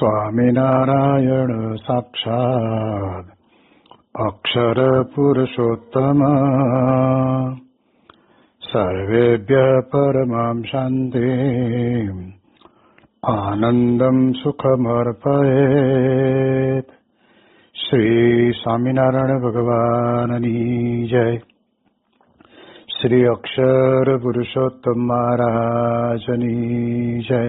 સ્વામિનારાયણ સાક્ષાત અક્ષર પુરુષોત્તમ સર્વેભ્ય પરમાં શાંતિ આનંદમ સુખમર્પયેત. શ્રી સ્વામિનારાયણ ભગવાનની જય. શ્રી અક્ષર પુરુષોત્તમ મહારાજની જય.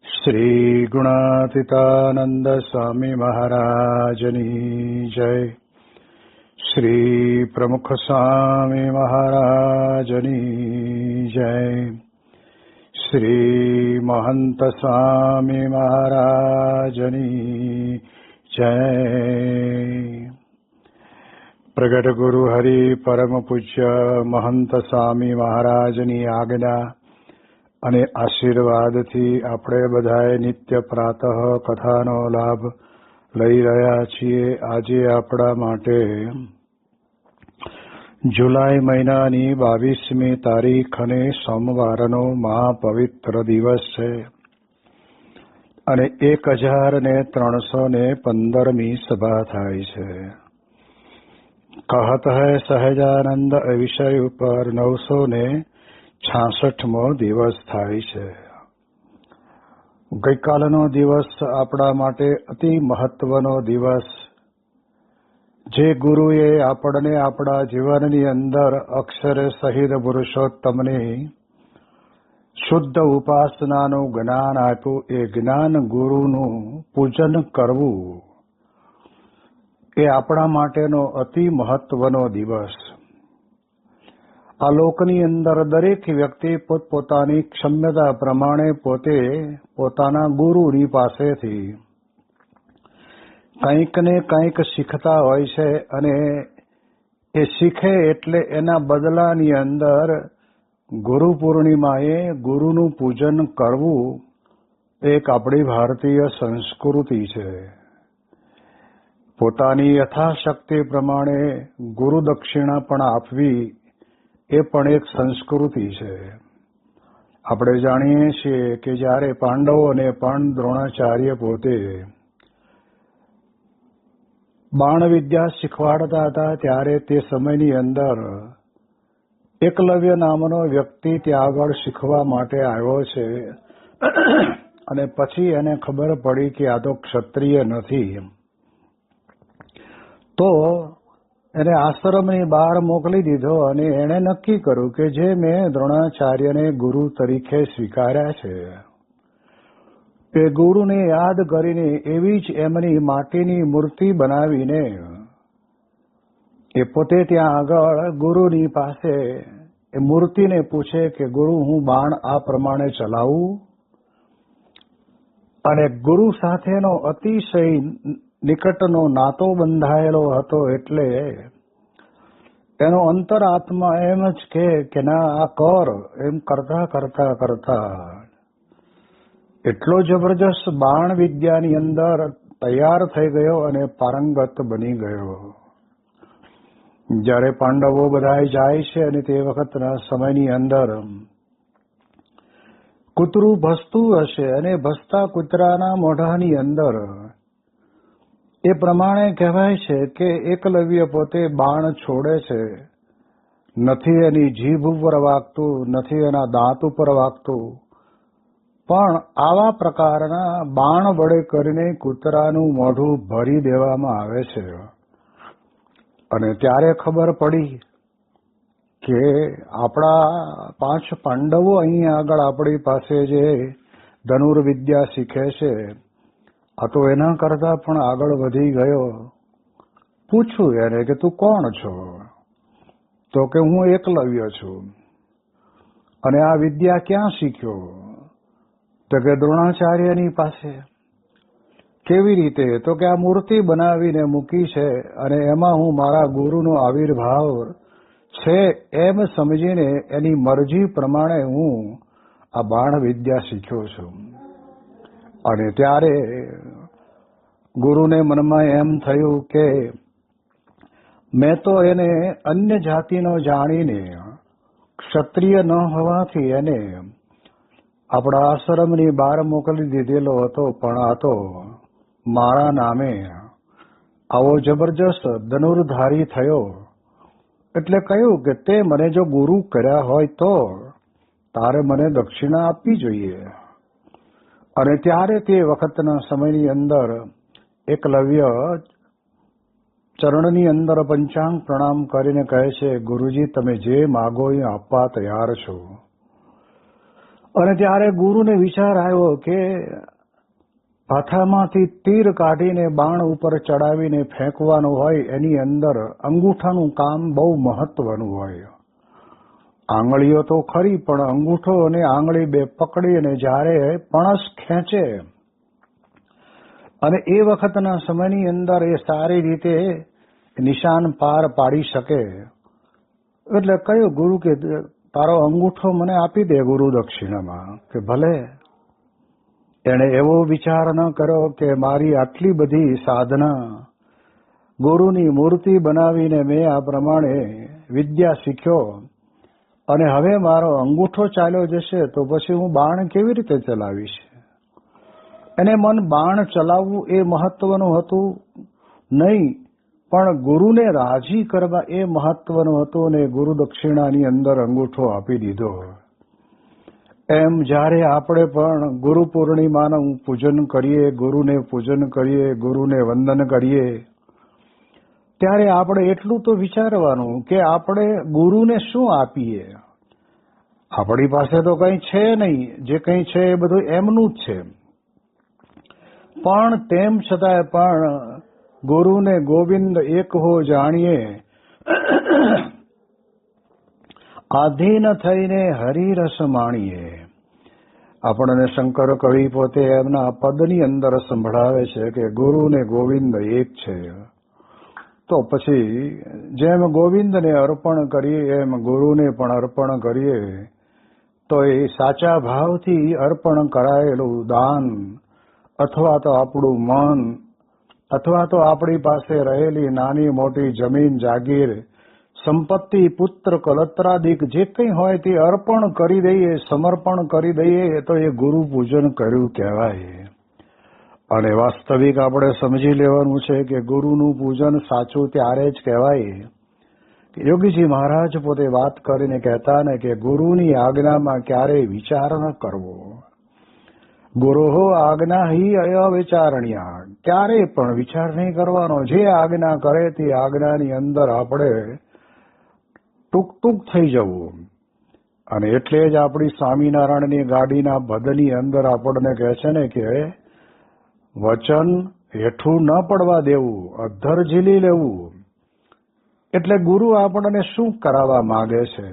શ્રી ગુણાતીતાનંદ સ્વામી મહારાજની જય. શ્રી પ્રમુખ સ્વામી મહારાજની જય. શ્રી મહંત સ્વામી મહારાજની જય. પ્રગટ ગુરુ હરિ પરમ પૂજ્ય મહંત સ્વામી મહારાજની આજ્ઞા અને આશીર્વાદથી આપણે બધાએ નિત્ય પ્રાતઃ કથાનો લાભ લઈ રહ્યા છીએ. આજે આપણા માટે જુલાઈ મહિનાની 22મી તારીખ અને સોમવારનો મહાપવિત્ર દિવસ છે અને 1315મી સભા થાય છે. કહત હૈ સહજાનંદ વિષય ઉપર 966મો દિવસ થાય છે. ગઈકાલનો દિવસ આપણા માટે અતિ મહત્વનો દિવસ, જે ગુરુએ આપણને આપણા જીવનની અંદર અક્ષરે સહિત પુરુષોત્તમની શુદ્ધ ઉપાસનાનું જ્ઞાન આપ્યું. એ જ્ઞાન ગુરુનું પૂજન કરવું એ આપણા માટેનો અતિ મહત્વનો દિવસ. આ લોકની અંદર દરેક વ્યક્તિ પોતપોતાની ક્ષમતા પ્રમાણે પોતે પોતાના ગુરુની પાસેથી કંઈક ને કંઈક શીખતા હોય છે અને એ શીખે એટલે એના બદલાની અંદર ગુરુ પૂર્ણિમાએ ગુરુનું પૂજન કરવું એક આપણી ભારતીય સંસ્કૃતિ છે. પોતાની યથાશક્તિ પ્રમાણે ગુરુ દક્ષિણા પણ આપવી એ પણ એક સંસ્કૃતિ છે. આપણે જાણીએ છીએ કે જ્યારે પાંડવોને પણ દ્રોણાચાર્ય પોતે બાણ વિદ્યા શીખવાડતા હતા, ત્યારે તે સમયની અંદર એકલવ્ય નામનો વ્યક્તિ ત્યાં આગળ શીખવા માટે આવ્યો છે અને પછી એને ખબર પડી કે આ તો ક્ષત્રિય નથી, તો એને આશ્રમની બહાર મોકલી દીધો અને એણે નક્કી કર્યું કે જે મેં દ્રોણાચાર્યને ગુરુ તરીકે સ્વીકાર્યા છે તે ગુરુને યાદ કરીને એવી જ એમની માટીની મૂર્તિ બનાવીને એ પોતે ત્યાં આગળ ગુરુની પાસે એ મૂર્તિને પૂછે કે ગુરુ, હું બાણ આ પ્રમાણે ચલાવું? અને ગુરુ સાથેનો અતિશય નિકટનો નાતો બંધાયેલો હતો, એટલે એનો અંતરાત્મા એમ જ કે ના આ કર, એમ કરતા કરતા કરતા એટલો જબરજસ્ત બાણ વિદ્યાની અંદર તૈયાર થઈ ગયો અને પારંગત બની ગયો. જ્યારે પાંડવો બધા જાય છે અને તે વખતના સમયની અંદર કૂતરું ભસતું હશે અને ભસતા કૂતરાના મોઢાની અંદર એ પ્રમાણે કહેવાય છે કે એકલવ્ય પોતે બાણ છોડે છે. નથી એની જીભ ઉપર વાગતું, નથી એના દાંત ઉપર વાગતું, પણ આવા પ્રકારના બાણ વડે કરીને કૂતરાનું મોઢું ભરી દેવામાં આવે છે. અને ત્યારે ખબર પડી કે આપણા 5 પાંડવો અહીં આગળ આપણી પાસે જે ધનુર્વિદ્યા શીખે છે, આ તો એના કરતા પણ આગળ વધી ગયો. પૂછું એને કે તું કોણ છો? તો કે હું એકલવ્ય છું. અને આ વિદ્યા ક્યાં શીખ્યો? તો કે દ્રોણાચાર્યની પાસે. કેવી રીતે? તો કે આ મૂર્તિ બનાવીને મૂકી છે અને એમાં હું મારા ગુરુનો આવિર્ભાવ છે એમ સમજીને એની મરજી પ્રમાણે હું આ બાણ વિદ્યા શીખ્યો છું. અને ત્યારે ગુરુને મનમાં એમ થયું કે મેં તો એને અન્ય જાતિનો જાણીને ક્ષત્રિય ન હોવાથી એને આપણા આશ્રમની બહાર મોકલી દીધેલો હતો, પણ આ તો મારા નામે આવો જબરજસ્ત ધનુર્ધારી થયો. એટલે કહ્યું કે તે મને જો ગુરુ કર્યા હોય તો તારે મને દક્ષિણા આપવી જોઈએ. અને ત્યારે તે વખતના સમયની અંદર એકલવ્ય ચરણની અંદર પંચાંગ પ્રણામ કરીને કહે છે, ગુરુજી તમે જે માગો એ આપવા તૈયાર છો. અને ત્યારે ગુરુને વિચાર આવ્યો કે હાથામાંથી તીર કાઢીને બાણ ઉપર ચડાવીને ફેંકવાનું હોય, એની અંદર અંગૂઠાનું કામ બહુ મહત્વનું હોય. આંગળીઓ તો ખરી, પણ અંગૂઠો અને આંગળી બે પકડી અને જ્યારે પણસ ખેંચે અને એ વખતના સમયની અંદર એ સારી રીતે નિશાન પાર પાડી શકે. એટલે કહ્યું ગુરુ કે તારો અંગૂઠો મને આપી દે ગુરુ દક્ષિણામાં. કે ભલે. એણે એવો વિચાર ન કર્યો કે મારી આટલી બધી સાધના ગુરુની મૂર્તિ બનાવીને મેં આ પ્રમાણે વિદ્યા શીખ્યો અને હવે મારો અંગૂઠો ચાલ્યો જશે તો પછી હું બાણ કેવી રીતે ચલાવીશ. એને મન બાણ ચલાવવું એ મહત્વનું હતું નહીં, પણ ગુરુને રાજી કરવા એ મહત્વનું હતું. અને ગુરુ દક્ષિણાની અંદર અંગૂઠો આપી દીધો. એમ જ્યારે આપણે પણ ગુરુ પૂર્ણિમાનું પૂજન કરીએ, ગુરુને પૂજન કરીએ, ગુરુને વંદન કરીએ, ત્યારે આપણે એટલું તો વિચારવાનું કે આપણે ગુરુને શું આપીએ. આપણી પાસે તો કંઈ છે નહીં, જે કંઈ છે એ બધું એમનું જ છે. પણ તેમ છતાંય પણ ગુરુને ગોવિંદ એક હો જાણીએ, આધીન થઈને હરિરસ માણીએ. આપણને શંકર કવિ પોતે એમના પદની અંદર સંભળાવે છે કે ગુરુ ને ગોવિંદ એક છે. તો પછી જેમ ગોવિંદને અર્પણ કરીએ એમ ગુરુને પણ અર્પણ કરીએ તો એ સાચા ભાવથી અર્પણ કરાયેલું દાન અથવા તો આપણું મન અથવા તો આપણી પાસે રહેલી નાની મોટી જમીન જાગીર સંપત્તિ પુત્ર કલત્રાદિક જે કંઈ હોય તે અર્પણ કરી દઈએ, સમર્પણ કરી દઈએ તો એ ગુરુ પૂજન કર્યું કહેવાય. અને વાસ્તવિક આપણે સમજી લેવાનું છે કે ગુરુનું પૂજન સાચું ત્યારે જ કહેવાય. યોગીજી મહારાજ પોતે વાત કરીને કહેતા ને કે ગુરુની આજ્ઞામાં ક્યારેય વિચાર ન કરવો. ગુરુહો આજ્ઞા હિ અવિચારણ્યા, ક્યારેય પણ વિચાર નહીં કરવાનો. જે આજ્ઞા કરે તે આજ્ઞાની અંદર આપણે ટૂંક થઈ જવું. અને એટલે જ આપણી સ્વામિનારાયણની ગાડીના પદની અંદર આપણને કહે છે ને કે વચન હેઠું ન પડવા દેવું, અધ્ધર ઝીલી લેવું. એટલે ગુરુ આપણને શું કરાવવા માંગે છે?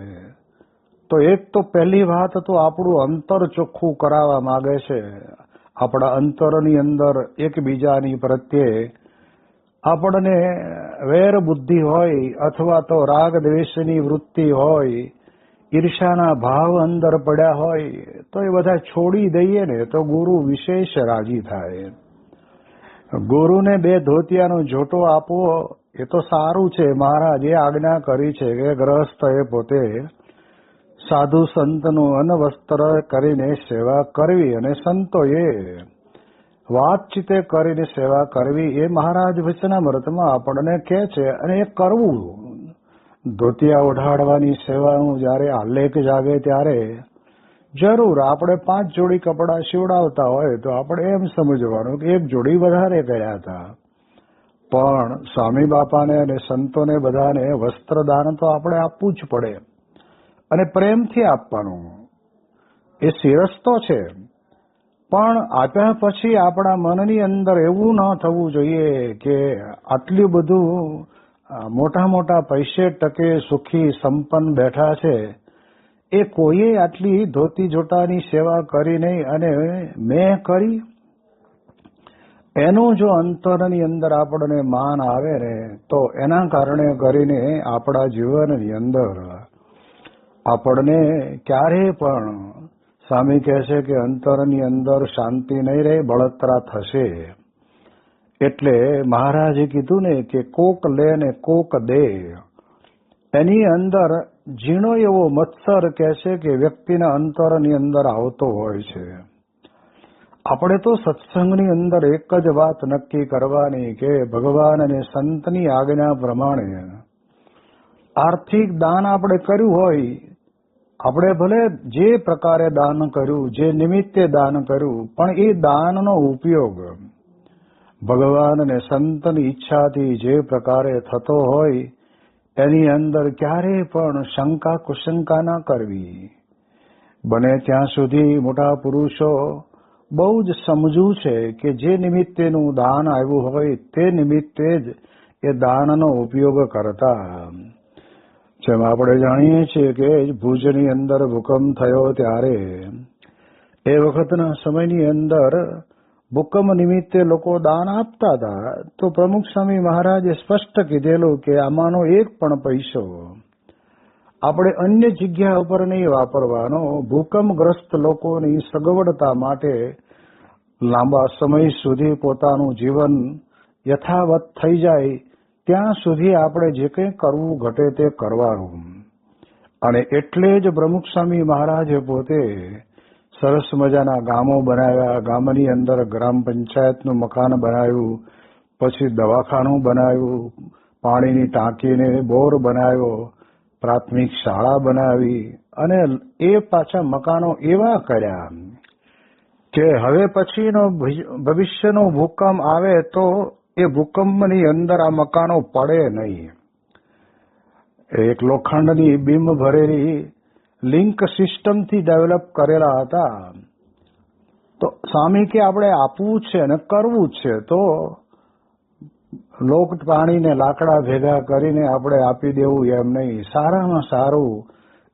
તો એક તો પહેલી વાત તો આપણું અંતર ચોખ્ખું કરાવવા માંગે છે. આપણા અંતરની અંદર એકબીજાની પ્રત્યે આપણને વેર બુદ્ધિ હોય અથવા તો રાગ દ્વેષની વૃત્તિ હોય, ઈર્ષાના ભાવ અંદર પડ્યા હોય તો એ બધા છોડી દઈએ ને તો ગુરુ વિશેષ રાજી થાય. ગુરુને 2 ધોતિયાનો જોટો આપવો એ તો સારું છે. મહારાજ એ આજ્ઞા કરી છે કે ગ્રહસ્થ એ પોતે સાધુ સંતનું અન્નવસ્ત્ર કરીને સેવા કરવી અને સંતોએ વાતચીતે કરીને સેવા કરવી એ મહારાજ વચનામૃતમાં આપણને કહે છે અને એ કરવું. ધોતિયા ઓઢાડવાની સેવાનું જયારે આલેખ જાગે ત્યારે જરૂર આપણે 5 જોડી કપડાં સીવડાવતા હોય તો આપણે એમ સમજવાનું કે 1 જોડી વધારે કર્યા હતા. પણ સ્વામી બાપાને અને સંતોને બધાને વસ્ત્રદાન તો આપણે આપવું જ પડે અને પ્રેમથી આપવાનું. એ શિરસ્તો છે. પણ આપ્યા પછી આપણા મનની અંદર એવું ન થવું જોઈએ કે આટલું બધું મોટા મોટા પૈસે ટકે સુખી સંપન્ન બેઠા છે, એ કોઈએ આટલી ધોતી જોટાની સેવા કરી નહીં અને મેં કરી. એનું જો અંતરની અંદર આપણને માન આવે ને તો એના કારણે કરીને આપણા જીવનની અંદર આપણને ક્યારેય પણ સ્વામી કહે છે કે અંતરની અંદર શાંતિ નહીં રહે, બળતરા થશે. એટલે મહારાજે કીધું ને કે કોક લે ને કોક દે. એની અંદર ઝીણો એવો મત્સર કહે છે કે વ્યક્તિના અંતરની અંદર આવતો હોય છે. આપણે તો સત્સંગની અંદર એક જ વાત નક્કી કરવાની કે ભગવાન અને સંતની આજ્ઞા પ્રમાણે આર્થિક દાન આપણે કર્યું હોય, આપણે ભલે જે પ્રકારે દાન કર્યું, જે નિમિત્તે દાન કર્યું, પણ એ દાનનો ઉપયોગ ભગવાન અને સંતની ઈચ્છાથી જે પ્રકારે થતો હોય એની અંદર ક્યારેય પણ શંકા કુશંકા ના કરવી. બને ત્યાં સુધી મોટા પુરુષો બહુ જ સમજવું છે કે જે નિમિત્તેનું દાન આવ્યું હોય તે નિમિત્તે જ એ દાનનો ઉપયોગ કરતા. જેમ આપણે જાણીએ છીએ કે ભુજની અંદર ભૂકંપ થયો ત્યારે એ વખતના સમયની અંદર ભૂકંપ નિમિત્તે લોકો દાન આપતા હતા, તો પ્રમુખ સ્વામી મહારાજે સ્પષ્ટ કીધેલું કે આમાંનો એક પણ પૈસો આપણે અન્ય જગ્યા ઉપર નહીં વાપરવાનો. ભૂકંપગ્રસ્ત લોકોની સગવડતા માટે લાંબા સમય સુધી પોતાનું જીવન યથાવત થઈ જાય ત્યાં સુધી આપણે જે કંઈ કરવું ઘટે તે કરવાનું. અને એટલે જ પ્રમુખ સ્વામી મહારાજે પોતે સરસ મજાના ગામો બનાવ્યા, ગામની અંદર ગ્રામ પંચાયતનું મકાન બનાવ્યું, પછી દવાખાનું બનાવ્યું, પાણીની ટાંકીને બોર બનાવ્યો, પ્રાથમિક શાળા બનાવી, અને એ પાછા મકાનો એવા કર્યા કે હવે પછીનો ભવિષ્યનો ભૂકંપ આવે તો એ ભૂકંપની અંદર આ મકાનો પડે નહીં. એક લોખંડની બીમ ભરેલી લિંક સિસ્ટમથી ડેવલપ કરેલા હતા. તો સ્વામી કે આપણે આપવું છે ને કરવું છે, તો લોક પાણીને લાકડા ભેગા કરીને આપણે આપી દેવું એમ નહીં. સારામાં સારું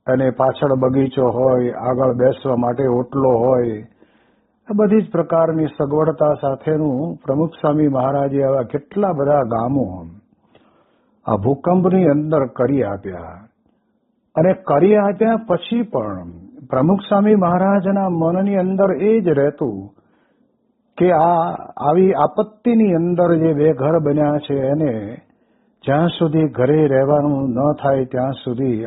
અને પાછળ બગીચો હોય, આગળ બેસવા માટે ઓટલો હોય, આ બધી જ પ્રકારની સગવડતા સાથેનું પ્રમુખ સ્વામી મહારાજે આવા કેટલા બધા ગામો આ ભૂકંપની અંદર કરી આપ્યા. અને કરી આપ્યા પછી પણ પ્રમુખ સ્વામી મહારાજના મનની અંદર એ જ રહેતું કે આવી આપત્તિની અંદર જે બે ઘર બન્યા છે એને જ્યાં સુધી ઘરે રહેવાનું ન થાય ત્યાં સુધી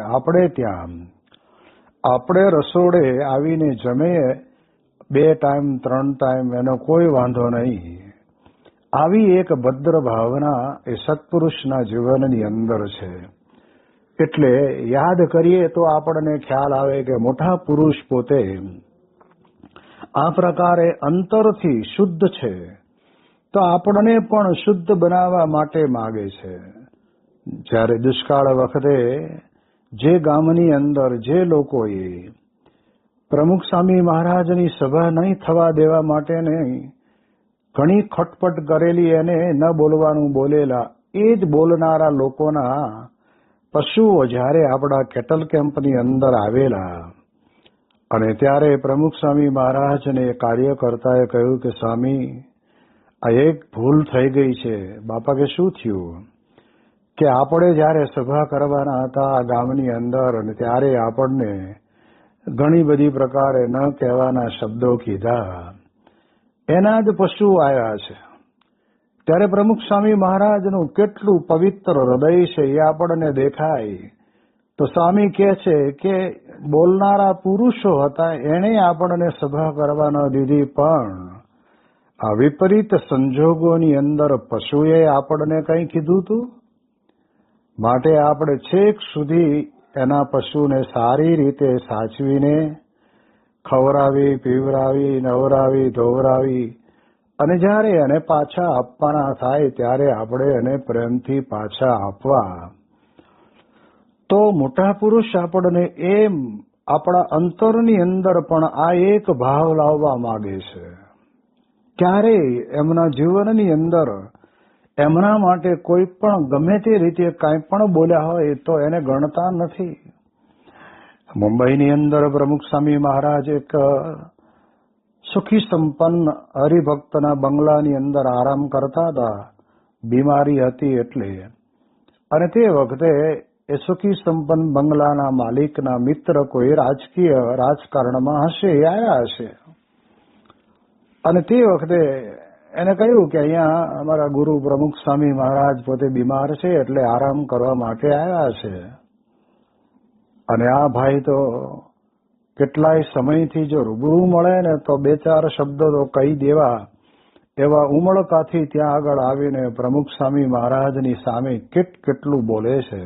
આપણે રસોડે આવીને જમીએ, 2 ટાઈમ 3 ટાઈમ, એનો કોઈ વાંધો નહીં. આવી એક ભદ્ર ભાવના એ સત્પુરુષના જીવનની અંદર છે. એટલે યાદ કરીએ તો આપણને ખ્યાલ આવે કે મોટા પુરુષ પોતે આ પ્રકારે અંતરથી શુદ્ધ છે, તો આપણને પણ શુદ્ધ બનાવવા માટે માગે છે. જ્યારે દુષ્કાળ વખતે જે ગામની અંદર જે લોકોએ પ્રમુખ સ્વામી મહારાજની સભા નહીં થવા દેવા માટે ઘણી ખટપટ કરેલી, એને ન બોલવાનું બોલેલા, એ જ બોલનારા લોકોના પશુઓ જ્યારે આપણા કેટલ કેમ્પની અંદર આવેલા અને ત્યારે પ્રમુખ સ્વામી મહારાજને કાર્યકર્તાએ કહ્યું કે સ્વામી આ એક ભૂલ થઈ ગઈ છે. બાપા કે શું થયું? કે આપણે જ્યારે સભા કરવાના હતા આ ગામની અંદર અને ત્યારે આપણને ઘણી બધી પ્રકારે ન કહેવાના શબ્દો કીધા, એના જ પશુ આવ્યા છે. ત્યારે પ્રમુખ સ્વામી મહારાજનું કેટલું પવિત્ર હૃદય છે એ આપણને દેખાય. તો સ્વામી કહે છે કે બોલનારા પુરુષો હતા, એણે આપણને સભા કરવા ન દીધી, પણ આ વિપરીત સંજોગોની અંદર પશુએ આપણને કંઈ કીધું હતું. માટે આપણે છેક સુધી એના પશુને સારી રીતે સાચવીને ખવડાવી, પીવડાવી, નવરાવી, ધોવરાવી અને જ્યારે એને પાછા આપવાના થાય ત્યારે આપણે એને પ્રેમથી પાછા આપવા. તો મોટા પુરુષ આપણને એમ આપણા અંતરની અંદર પણ આ એક ભાવ લાવવા માંગે છે. ક્યારેય એમના જીવનની અંદર એમના માટે કોઈ પણ ગમે તે રીતે કાંઈ પણ બોલ્યા હોય તો એને ગણતા નથી. મુંબઈની અંદર પ્રમુખ સ્વામી મહારાજ એક સુખી સંપન્ન હરિભક્તના બંગલાની અંદર આરામ કરતા હતા, બીમારી હતી એટલે. અને તે વખતે એ સુખી સંપન્ન બંગલાના માલિકના મિત્ર કોઈ રાજકારણમાં હશે, આવ્યા હશે. અને તે વખતે એને કહ્યું કે અહીંયા અમારા ગુરુ પ્રમુખ સ્વામી મહારાજ પોતે બીમાર છે એટલે આરામ કરવા માટે આવ્યા છે. અને આ ભાઈ તો કેટલાય સમયથી જો રૂબરૂ મળે ને તો 2-4 શબ્દો તો કહી દેવા એવા ઉમળકાથી ત્યાં આગળ આવીને પ્રમુખ સ્વામી મહારાજની સામે કેટલું બોલે છે.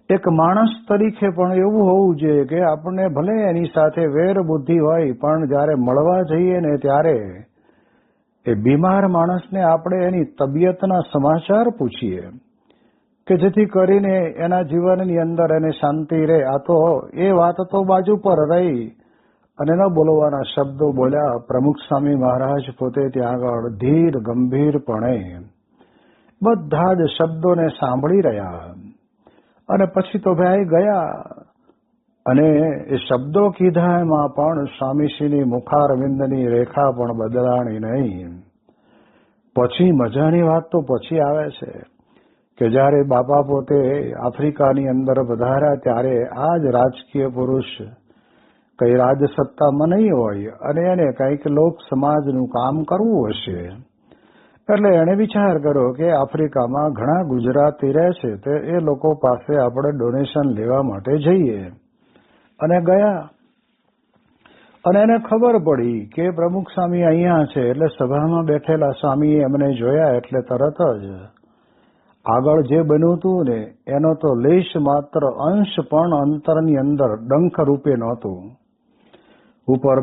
એક માણસ તરીકે પણ એવું હોવું જોઈએ કે આપણને ભલે એની સાથે વેર બુદ્ધિ હોય પણ જયારે મળવા જઈએ ને ત્યારે એ બીમાર માણસને આપણે એની તબિયતના સમાચાર પૂછીએ કે જેથી કરીને એના જીવનની અંદર એને શાંતિ રહે. આ તો એ વાત તો બાજુ પર રહી અને ન બોલવાના શબ્દો બોલ્યા. પ્રમુખ સ્વામી મહારાજ પોતે ત્યાં આગળ ધીર ગંભીરપણે બધા જ શબ્દોને સાંભળી રહ્યા અને પછી તો ભાઈ ગયા અને એ શબ્દો કીધા એમાં પણ સ્વામીશ્રીની મુખારવિંદની રેખા પણ બદલાણી નહીં. પછી મજાની વાત તો પછી આવે છે કે જયારે બાપા પોતે આફ્રિકાની અંદર પધાર્યા ત્યારે આ જ રાજકીય પુરુષ કઈ રાજસત્તામાં નહીં હોય અને એને કંઈક લોક સમાજનું કામ કરવું હશે એટલે એને વિચાર કર્યો કે આફ્રિકામાં ઘણા ગુજરાતી રહે છે તે એ લોકો પાસે આપણે ડોનેશન લેવા માટે જઈએ અને ગયા અને એને ખબર પડી કે પ્રમુખ સ્વામી અહીંયા છે એટલે સભામાં બેઠેલા સ્વામીએ એમને જોયા એટલે તરત જ આગળ જે બન્યું હતું ને એનો તો લેશ માત્ર અંશ પણ અંતરની અંદર ડંખ રૂપે નહોતું. ઉપર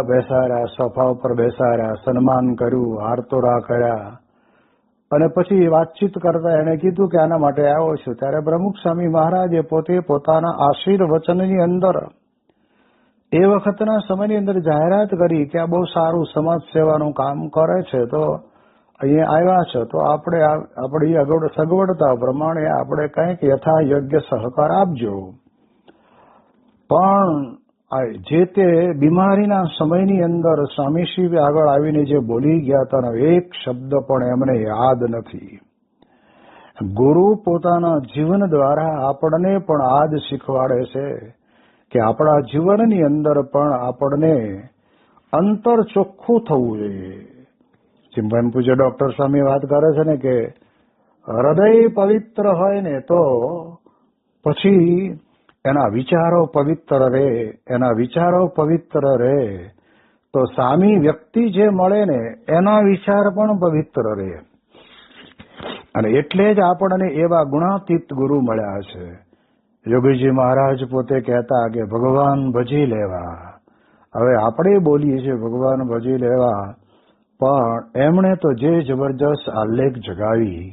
બેસાડ્યા, સોફા ઉપર બેસાડ્યા, સન્માન કર્યું, હારતોરા કર્યા અને પછી વાતચીત કરતા એને કીધું કે આના માટે આવ્યો છું. ત્યારે પ્રમુખ સ્વામી મહારાજે પોતે પોતાના આશીર્વચનની અંદર એ વખતના સમયની અંદર જાહેરાત કરી કે આ બહુ સારું સમાજ સેવાનું કામ કરે છે તો અહીંયા આવ્યા છે તો આપણે આપણી સગવડતા પ્રમાણે આપણે કંઈક યથા યોગ્ય સહકાર આપજો. પણ જે તે બીમારીના સમયની અંદર સ્વામીશ્રી આગળ આવીને જે બોલી ગયા હતા એક શબ્દ પણ એમને યાદ નથી. ગુરુ પોતાના જીવન દ્વારા આપણને પણ આ જ શીખવાડે છે કે આપણા જીવનની અંદર પણ આપણને અંતર ચોખ્ખું થવું જોઈએ. ચિંતન પૂજ્ય ડોક્ટર સ્વામી વાત કરે છે ને કે હૃદય પવિત્ર હોય ને તો પછી એના વિચારો પવિત્ર રહે, એના વિચારો પવિત્ર રહે તો સામી વ્યક્તિ જે મળે ને એના વિચાર પણ પવિત્ર રહે. અને એટલે જ આપણને એવા ગુણાતીત ગુરુ મળ્યા છે. યોગીજી મહારાજ પોતે કહેતા કે ભગવાન ભજી લેવા. હવે આપણે બોલીએ છીએ ભગવાન ભજી લેવા પણ એમણે તો જે જબરજસ્ત આલેખ જગાવી.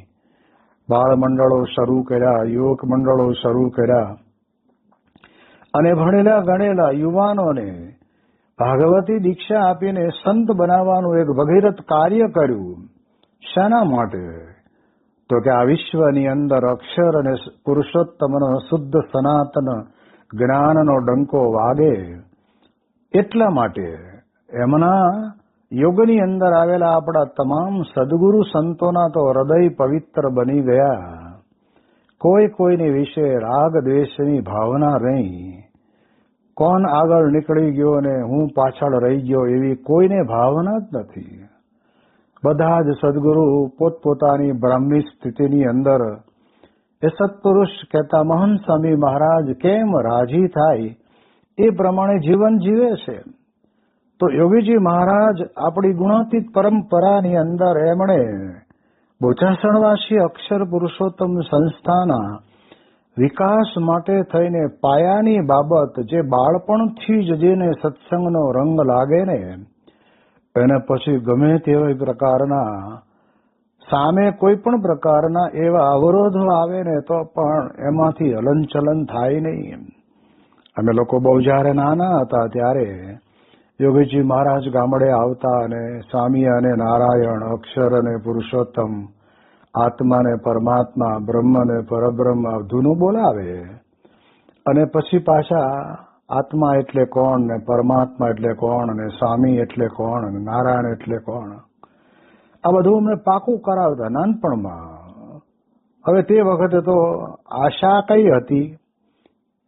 બાળ મંડળો શરૂ કર્યા, યુવક મંડળો શરૂ કર્યા અને ભણેલા ગણેલા યુવાનોને ભાગવતી દીક્ષા આપીને સંત બનાવવાનું એક ભગીરથ કાર્ય કર્યું. શાના માટે? તો કે આ વિશ્વની અંદર અક્ષર અને પુરુષોત્તમનો શુદ્ધ સનાતન જ્ઞાનનો ડંકો વાગે એટલા માટે. એમના યોગની અંદર આવેલા આપણા તમામ સદગુરુ સંતોના તો હૃદય પવિત્ર બની ગયા. કોઈને વિશે રાગ દ્વેષની ભાવના નહીં. કોણ આગળ નીકળી ગયો ને હું પાછળ રહી ગયો એવી કોઈને ભાવના જ નથી. બધા જ સદગુરુ પોતપોતાની બ્રાહ્મી સ્થિતિની અંદર એ સત્પુરુષ કહેતા મહંત સ્વામી મહારાજ કેમ રાજી થાય એ પ્રમાણે જીવન જીવે છે. તો યોગીજી મહારાજ આપણી ગુણાતીત પરંપરાની અંદર એમણે બોચાસણવાસી અક્ષર પુરુષોત્તમ સંસ્થાના વિકાસ માટે થઈને પાયાની બાબત જે બાળપણથી જ જેને સત્સંગનો રંગ લાગે ને એને પછી ગમે તેવા પ્રકારના સામે કોઈ પણ પ્રકારના એવા અવરોધો આવે ને તો પણ એમાંથી હલનચલન થાય નહીં. અમે લોકો બહુ જયારે નાના હતા ત્યારે યોગીજી મહારાજ ગામડે આવતા અને સ્વામી અને નારાયણ, અક્ષર અને પુરુષોત્તમ, આત્મા ને પરમાત્મા, બ્રહ્મ ને પરબ્રહ્મ ધૂનું બોલાવે અને પછી પાછા આત્મા એટલે કોણ ને પરમાત્મા એટલે કોણ ને સ્વામી એટલે કોણ ને નારાયણ એટલે કોણ આ બધું અમને પાકું કરાવતા નાનપણમાં. હવે તે વખતે તો આશા કઈ હતી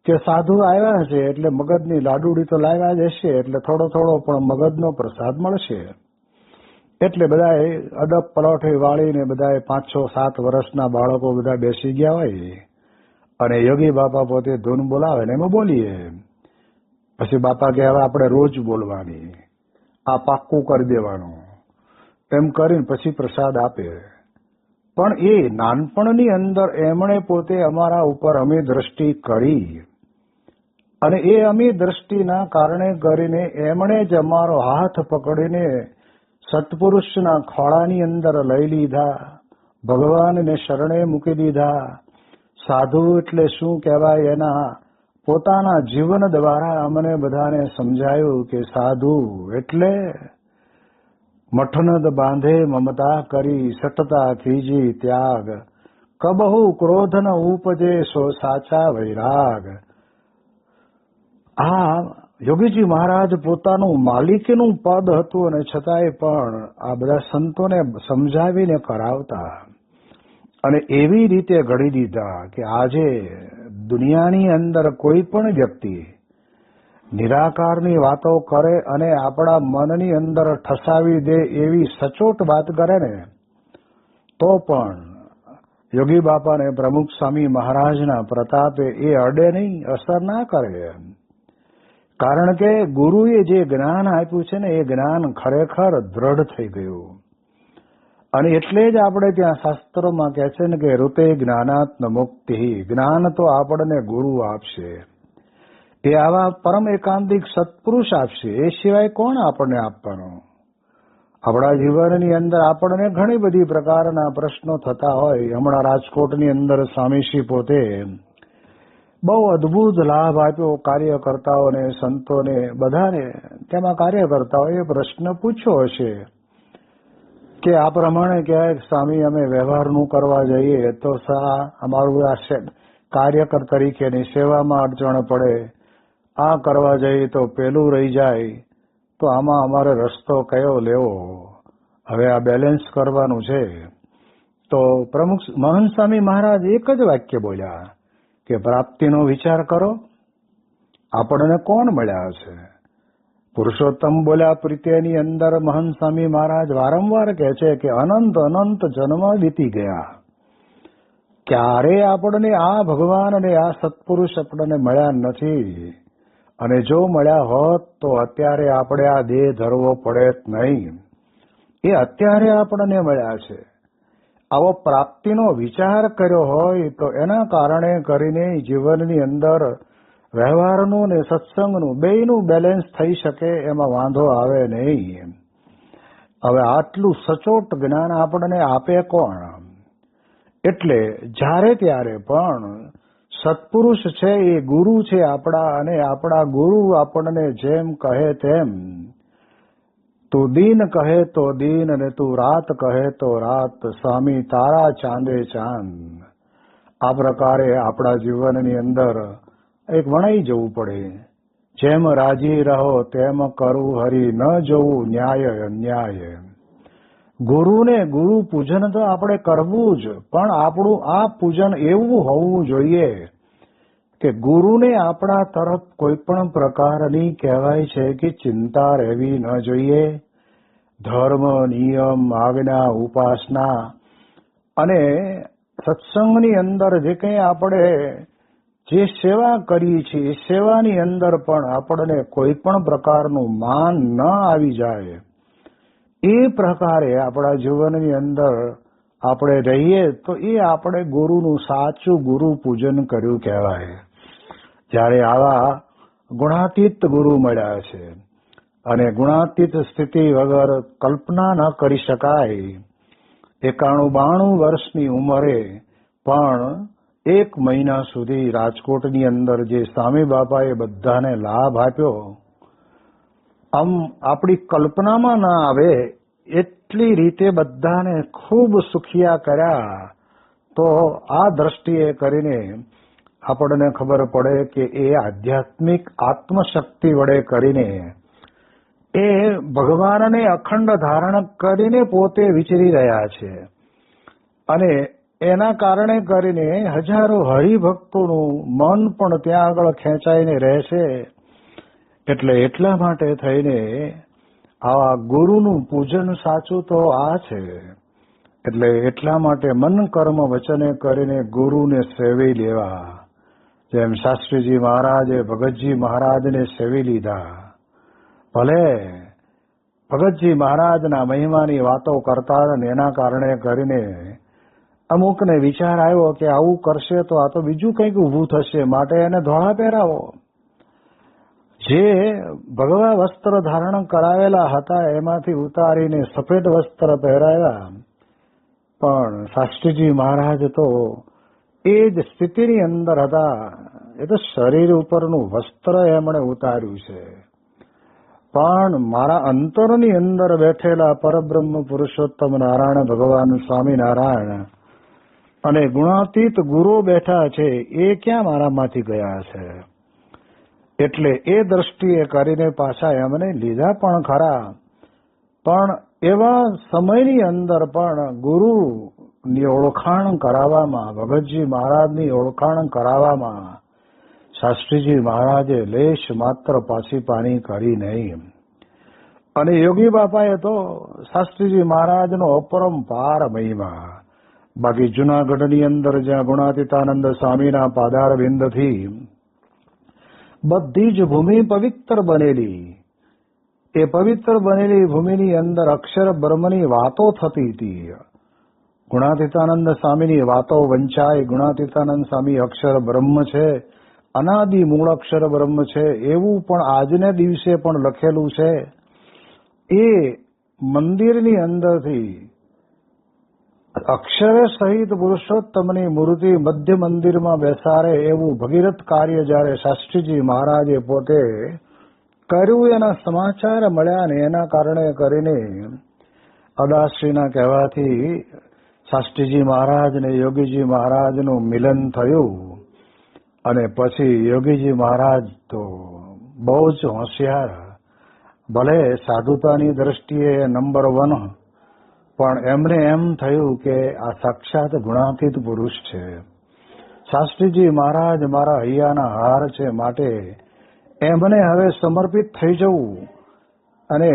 કે સાધુ આવ્યા છે એટલે મગજની લાડુડી તો લાવ્યા જ હશે એટલે થોડો પણ મગજનો પ્રસાદ મળશે. એટલે બધાએ અડપ પલોઠે વાળીને બધાએ 5, 6, 7 વર્ષના બાળકો બધા બેસી ગયા હોય અને યોગી બાપા પોતે ધૂન બોલાવે ને એમાં બોલીએ. પછી બાપા કે હવે આપણે રોજ બોલવાની, આ પાક્કું કરી દેવાનું, એમ કરીને પછી પ્રસાદ આપે. પણ એ નાનપણની અંદર એમણે પોતે અમારા ઉપર અમી દ્રષ્ટિ કરી અને એ અમી દ્રષ્ટિના કારણે કરીને એમણે જ અમારો હાથ પકડીને સત્પુરુષના ખોળાની અંદર લઈ લીધા, ભગવાનને શરણે મૂકી દીધા. સાધુ એટલે શું કહેવાય એના પોતાના જીવન દ્વારા અમને બધાને સમજાયું કે સાધુ એટલે મઠનદ બાંધે મમતા કરી, સતતા કીજી ત્યાગ, કબહુ ક્રોધ ન ઉપજે સો સાચા વૈરાગ. આ યોગીજી મહારાજ પોતાનું માલિકીનું પદ હતું અને છતાંય પણ આ બધા સંતોને સમજાવીને કરાવતા અને એવી રીતે ઘડી દીધા કે આજે દુનિયાની અંદર કોઈ પણ વ્યક્તિ નિરાકારની વાતો કરે અને આપણા મનની અંદર ઠસાવી દે એવી સચોટ વાત કરે ને તો પણ યોગી બાપા ને પ્રમુખ સ્વામી મહારાજના પ્રતાપે એ અડે નહીં, અસર ના કરે. કારણ કે ગુરુએ જે જ્ઞાન આપ્યું છે ને એ જ્ઞાન ખરેખર દ્રઢ થઈ ગયું. અને એટલે જ આપણે ત્યાં શાસ્ત્રોમાં કહે છે ને કે ઋતે જ્ઞાનાત્મ મુક્તિ, જ્ઞાન તો આપણને ગુરુ આપશે, એ આવા પરમ એકાંતિક સત્પુરુષ આપશે, એ સિવાય કોણ આપણને આપવાનું? આપણા જીવનની અંદર આપણને ઘણી બધી પ્રકારના પ્રશ્નો થતા હોય. હમણાં રાજકોટની અંદર સ્વામીશ્રી પોતે બહુ અદભુત લાભ આપ્યો કાર્યકર્તાઓને, સંતોને, બધાને. તેમાં કાર્યકર્તાઓએ પ્રશ્ન પૂછ્યો હશે કે આ પ્રમાણે કહેવાય સ્વામી અમે વ્યવહારનું કરવા જઈએ તો અમારું આ કાર્યકર તરીકેની સેવામાં અડચણ પડે, આ કરવા જઈએ તો પેલું રહી જાય, તો આમાં અમારે રસ્તો કયો લેવો? હવે આ બેલેન્સ કરવાનું છે. તો પ્રમુખ મહંત સ્વામી મહારાજ એક જ વાક્ય બોલ્યા કે પ્રાપ્તિનો વિચાર કરો. આપણને કોણ મળ્યા છે? પુરુષોત્તમ બોલ્યા પ્રીતિની અંદર મહંત સ્વામી મહારાજ વારંવાર કહે છે કે અનંત અનંત જન્મ વીતી ગયા, ક્યારે આપણને આ ભગવાન અને આ સત્પુરુષ આપણને મળ્યા નથી. અને જો મળ્યા હોત તો અત્યારે આપણે આ દેહ ધરવો પડે જ નહીં. એ અત્યારે આપણને મળ્યા છે. આવો પ્રાપ્તિનો વિચાર કર્યો હોય તો એના કારણે કરીને જીવનની અંદર વ્યવહારનું ને સત્સંગનું બેયનું બેલેન્સ થઈ શકે, એમાં વાંધો આવે નહીં. હવે આટલું સચોટ જ્ઞાન આપણને આપે કોણ? એટલે જ્યારે ત્યારે પણ સત્પુરુષ છે એ ગુરુ છે આપણા, અને આપણા ગુરુ આપણને જેમ કહે તેમ, તું દીન કહે તો દીન અને તું રાત કહે તો રાત, સ્વામી તારા ચાંદે ચાંદ. આ પ્રકારે આપણા જીવનની અંદર એક વણાઈ જવું પડે. જેમ રાજી રહો તેમ કરવું હરી, ન જોવું ન્યાય અન્યાય. ગુરુને ગુરુ પૂજન તો આપણે કરવું જ, પણ આપણું આ પૂજન એવું હોવું જોઈએ કે ગુરુને આપણા તરફ કોઈ પણ પ્રકારની કહેવાય છે કે ચિંતા રહેવી ન જોઈએ. ધર્મ, નિયમ, આજ્ઞા, ઉપાસના અને સત્સંગની અંદર જે કંઈ આપણે જે સેવા કરીએ છીએ એ સેવાની અંદર પણ આપણને કોઈ પણ પ્રકારનું માન ન આવી જાય, એ પ્રકારે આપણા જીવનની અંદર આપણે રહીએ તો એ આપણે ગુરુનું સાચું ગુરુ પૂજન કર્યું કહેવાય. જ્યારે આવા ગુણાતીત ગુરુ મળ્યા છે અને ગુણાતીત સ્થિતિ વગર કલ્પના ન કરી શકાય. 91-92 વર્ષની ઉંમરે પણ 1 મહિના સુધી રાજકોટની અંદર જે સ્વામી બાપાએ બધાને લાભ આપ્યો, આમ આપણી કલ્પનામાં ના આવે એટલી રીતે બધાને ખૂબ સુખિયા કર્યા. તો આ દ્રષ્ટિએ કરીને આપણને ખબર પડે કે એ આધ્યાત્મિક આત્મશક્તિ વડે કરીને એ ભગવાનને અખંડ ધારણ કરીને પોતે વિચરી રહ્યા છે. અને એના કારણે કરીને હજારો હરિભક્તોનું મન પણ ત્યાં આગળ ખેંચાઈને રહે છે. એટલે એટલા માટે થઈને આવા ગુરુનું પૂજન સાચું તો આ છે. એટલે એટલા માટે મન કર્મ વચને કરીને ગુરુને સેવી લેવા. જેમ શાસ્ત્રીજી મહારાજે ભગતજી મહારાજને સેવી લીધા. ભલે ભગતજી મહારાજના મહિમાની વાતો કરતા અને એના કારણે કરીને અમુકને વિચાર આવ્યો કે આવું કરશે તો આ તો બીજું કંઈક ઊભું થશે, માટે એને ધોળા પહેરાવો. જે ભગવા વસ્ત્ર ધારણ કરાવેલા હતા એમાંથી ઉતારીને સફેદ વસ્ત્ર પહેરાવ્યા. પણ શાસ્ત્રીજી મહારાજ તો એ જ સ્થિતિની અંદર હતા. એ તો શરીર ઉપરનું વસ્ત્ર એમણે ઉતાર્યું છે, પણ મારા અંતરની અંદર બેઠેલા પરબ્રહ્મ પુરુષોત્તમ નારાયણ ભગવાન સ્વામિનારાયણ અને ગુણાતીત ગુરુ બેઠા છે, એ ક્યાં મારામાંથી ગયા છે? એટલે એ દ્રષ્ટિએ કરીને પાછા એમને લીધા પણ ખરા. પણ એવા સમયની અંદર પણ ગુરુની ઓળખાણ કરાવવામાં, ભગતજી મહારાજની ઓળખાણ કરાવવામાં શાસ્ત્રીજી મહારાજે લેશ માત્ર પાછી પાની કરી નહીં. અને યોગી બાપાએ તો શાસ્ત્રીજી મહારાજનો અપરંપાર મહિમા, બાકી જુનાગઢની અંદર જ્યાં ગુણાતીતાનંદ સ્વામીના પાદારવિંદથી બધી જ ભૂમિ પવિત્ર બનેલી, એ પવિત્ર બનેલી ભૂમિની અંદર અક્ષર બ્રહ્મની વાતો થતી હતી. ગુણાતીતાનંદ સ્વામીની વાતો વંચાય. ગુણાતીતાનંદ સ્વામી અક્ષર બ્રહ્મ છે, અનાદિ મૂળ અક્ષર બ્રહ્મ છે, એવું પણ આજને દિવસે પણ લખેલું છે. એ મંદિરની અંદરથી અક્ષર સહિત પુરુષોત્તમની મૂર્તિ મધ્ય મંદિરમાં બેસાડે એવું ભગીરથ કાર્ય જ્યારે શાસ્ત્રીજી મહારાજે પોતે કર્યું, એના સમાચાર મળ્યા ને એના કારણે કરીને અદાશ્રીના કહેવાથી શાસ્ત્રીજી મહારાજ ને યોગીજી મહારાજનું મિલન થયું. અને પછી યોગીજી મહારાજ તો બહુ જ હોશિયાર, ભલે સાધુતાની દ્રષ્ટિએ નંબર 1, પણ એમને એમ થયું કે આ સાક્ષાત ગુણાતીત પુરુષ છે. શાસ્ત્રીજી મહારાજ મારા હૈયાના હાર છે, માટે એમને હવે સમર્પિત થઈ જવું અને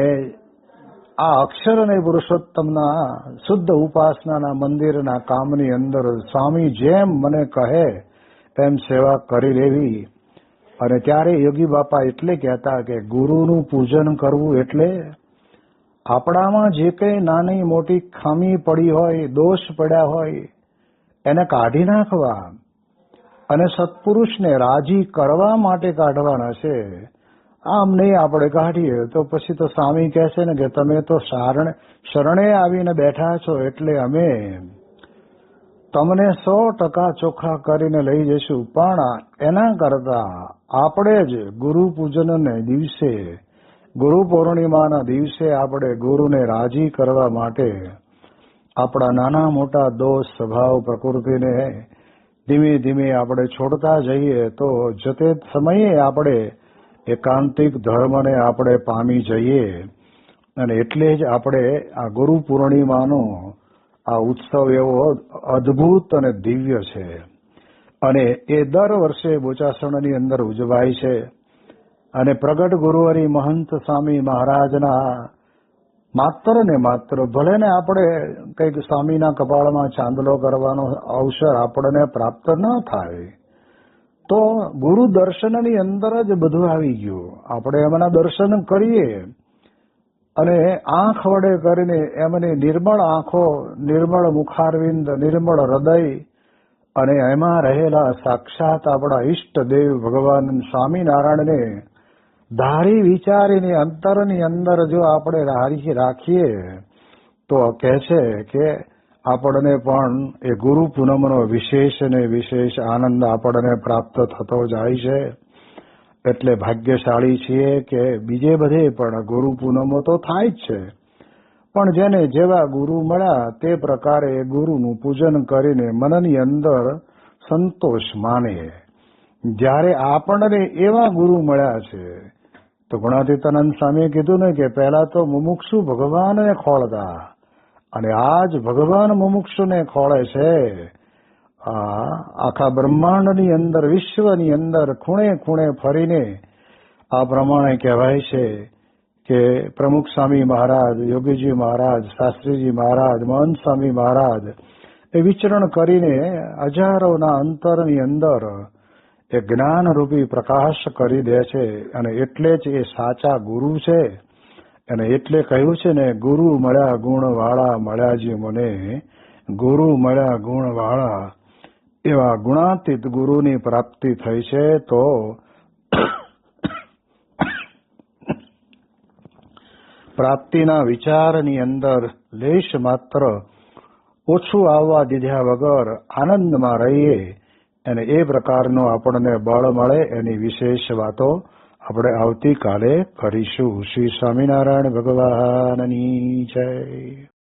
આ અક્ષર અને પુરુષોત્તમના શુદ્ધ ઉપાસનાના મંદિરના કામની અંદર સ્વામી જેમ મને કહે તેમ સેવા કરી લેવી. અને ત્યારે યોગી બાપા એટલે કહેતા કે ગુરુનું પૂજન કરવું એટલે આપણામાં જે કંઈ નાની મોટી ખામી પડી હોય, દોષ પડ્યા હોય, એને કાઢી નાખવા અને સત્પુરુષને રાજી કરવા માટે કાઢવાના છે. આમ નહીં આપણે કાઢીએ તો પછી તો સ્વામી કહે છે ને કે તમે તો શરણે આવીને બેઠા છો, એટલે અમે તમને 100% ચોખ્ખા કરીને લઈ જઈશું. પણ એના કરતા આપણે જ ગુરુ પૂજનને દિવસે, ગુરુ પૂર્ણિમાના દિવસે આપણે ગુરુને રાજી કરવા માટે આપણા નાના મોટા દોષ, સ્વભાવ, પ્રકૃતિને ધીમે ધીમે આપણે છોડતા જઈએ તો જતે સમયે આપણે એકાંતિક ધર્મને આપણે પામી જઈએ. અને એટલે જ આપણે આ ગુરુ પૂર્ણિમાનો આ ઉત્સવ એવો અદ્ભુત અને દિવ્ય છે. અને એ દર વર્ષે બોચાસણની અંદર ઉજવાય છે. અને પ્રગટ ગુરુહરિ મહંત સ્વામી મહારાજના માત્ર ને માત્ર, ભલે ને આપણે કંઈક સ્વામીના કપાળમાં ચાંદલો કરવાનો અવસર આપણને પ્રાપ્ત ન થાય, તો ગુરુ દર્શનની અંદર જ બધું આવી ગયું. આપણે એમના દર્શન કરીએ અને આંખ વડે કરીને એમને નિર્મળ આંખો, નિર્મળ મુખારવિંદ, નિર્મળ હૃદય અને એમાં રહેલા સાક્ષાત આપણા ઈષ્ટદેવ ભગવાન સ્વામિનારાયણને ધારી વિચારીને અંતરની અંદર જો આપણે રાખીએ તો કહે છે કે આપણને પણ એ ગુરુ પૂનમનો વિશેષ અને વિશેષ આનંદ આપણને પ્રાપ્ત થતો જાય છે. એટલે ભાગ્યશાળી છીએ કે બીજે બધે પણ ગુરુ પૂનમો તો થાય જ છે, પણ જેને જેવા ગુરુ મળ્યા તે પ્રકારે ગુરુનું પૂજન કરીને મનની અંદર સંતોષ માને. જ્યારે આપણને એવા ગુરુ મળ્યા છે તો ગુણાતીતાનંદ સ્વામીએ કીધું ને કે પહેલા તો મુમુક્ષુ ભગવાનને ખોળતા, અને આજ ભગવાન મુમુક્ષુને ખોળે છે. આખા બ્રહ્માંડની અંદર, વિશ્વની અંદર ખૂણે ખૂણે ફરીને આ પ્રમાણે કહેવાય છે કે પ્રમુખ સ્વામી મહારાજ, યોગીજી મહારાજ, શાસ્ત્રીજી મહારાજ, મહંત સ્વામી મહારાજ એ વિચરણ કરીને હજારોના અંતરની અંદર એ જ્ઞાનરૂપી પ્રકાશ કરી દે છે, અને એટલે જ એ સાચા ગુરુ છે. અને એટલે કહ્યું છે ને, ગુરુ મળ્યા ગુણવાળા, મળ્યાજી મને ગુરુ મળ્યા ગુણવાળા. એવા ગુણાતીત ગુરુની પ્રાપ્તિ થઈ છે. તો પ્રાપ્તિના વિચારની અંદર લેશ માત્ર ઓછું આવવા દીધા વગર આનંદમાં રહીએ, અને એ પ્રકારનો આપણને બળ મળે એની વિશેષ વાતો આપણે આવતીકાલે કરીશું. શ્રી સ્વામિનારાયણ ભગવાનની જય.